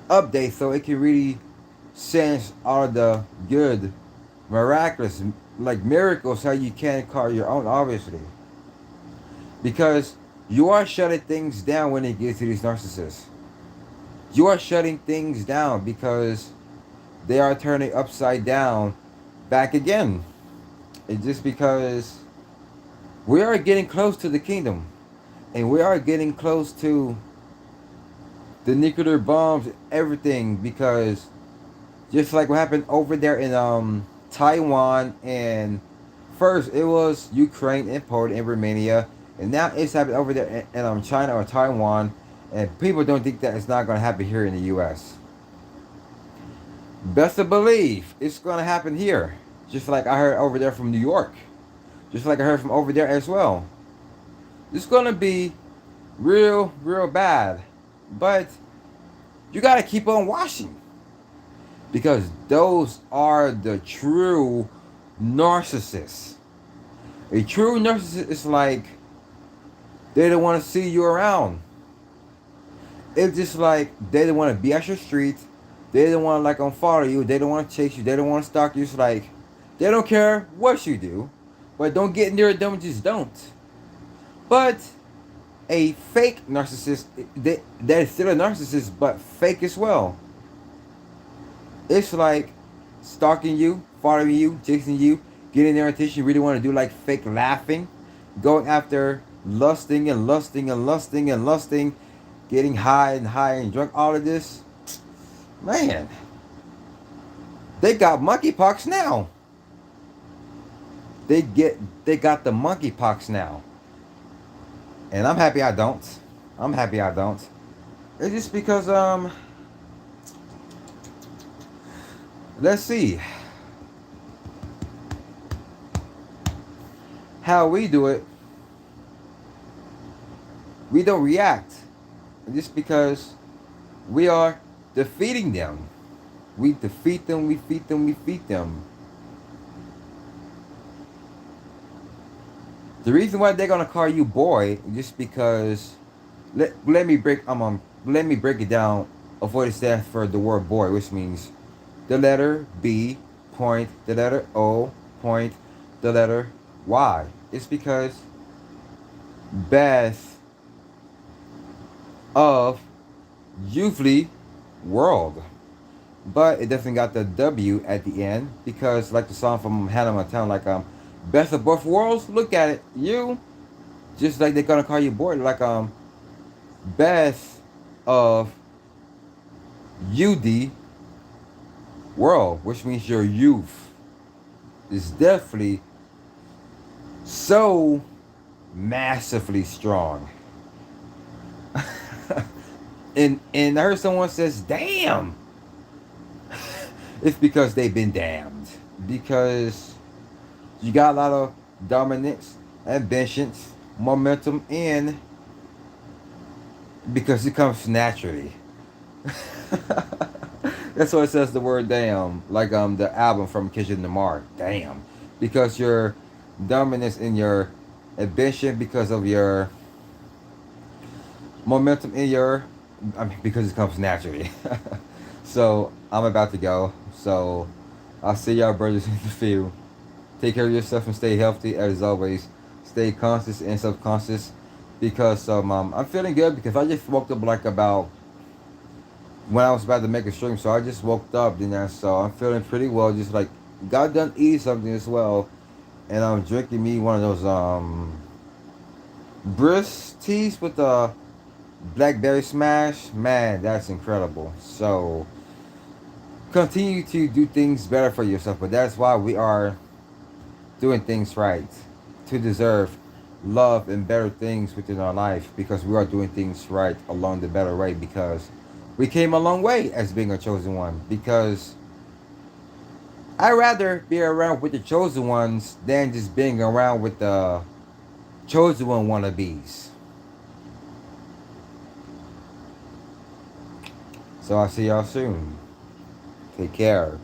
updates, so it can really sense all of the good, miraculous, like miracles, how you can call your own, obviously. Because you are shutting things down when it gets to these narcissists. You are shutting things down, because they are turning upside down back again. It's just because we are getting close to the kingdom, and we are getting close to the nuclear bombs, everything, because just like what happened over there in Taiwan, and first it was Ukraine and Poland and Romania, and now it's happening over there in China or Taiwan, and people don't think that it's not going to happen here in the U.S. Best to believe it's going to happen here, just like I heard over there from New York, just like I heard from over there as well. It's going to be real bad, but you got to keep on watching, because those are the true narcissists. A true narcissist is like, they don't want to see you around. It's just like they don't want to be at your street. They don't want to follow you. They don't want to chase you. They don't want to stalk you. It's like they don't care what you do, but don't get near them. Just don't. But a fake narcissist, that is still a narcissist, but fake as well. It's like stalking you, following you, chasing you, getting their attention. You really want to do like fake laughing, going after lusting and lusting and lusting and lusting, getting high and drunk. All of this, man, they got monkeypox now. They got the monkeypox now, and I'm happy I don't. I'm happy I don't. It's just because let's see how we do it. We don't react, just because we are defeating them. We defeat them, we feed them, we feed them. The reason why they're gonna call you boy, just because let me break it down of what it stands for, the word boy, which means the letter B, point, the letter O, point, the letter Y. It's because best of usually world, but it doesn't got the W at the end, because like the song from Hannah Montana, like best of both worlds. Look at it, you, just like they're gonna call you boy, like best of UD world, which means your youth is definitely so massively strong. and I heard someone says, damn. It's because they've been damned. Because you got a lot of dominance, ambitions, momentum, and Because it comes naturally. That's why it says the word damn, like the album from Kendrick Lamar. Damn, because your dominance in your ambition, because of your momentum in your, I mean, because it comes naturally. So I'm about to go. So I'll see y'all brothers in the field. Take care of yourself and stay healthy as always. Stay conscious and subconscious, because I'm feeling good because I just woke up like about when I was about to make a stream. So I just woke up, so I'm feeling pretty well. Just like got done eating something as well, and I'm drinking me one of those brisk teas with the blackberry smash. Man, that's incredible. So continue to do things better for yourself, but that's why we are doing things right, to deserve love and better things within our life, because we are doing things right along the better way, because we came a long way as being a chosen one. Because I'd rather be around with the chosen ones than just being around with the chosen one wannabes. So I'll see y'all soon. Take care.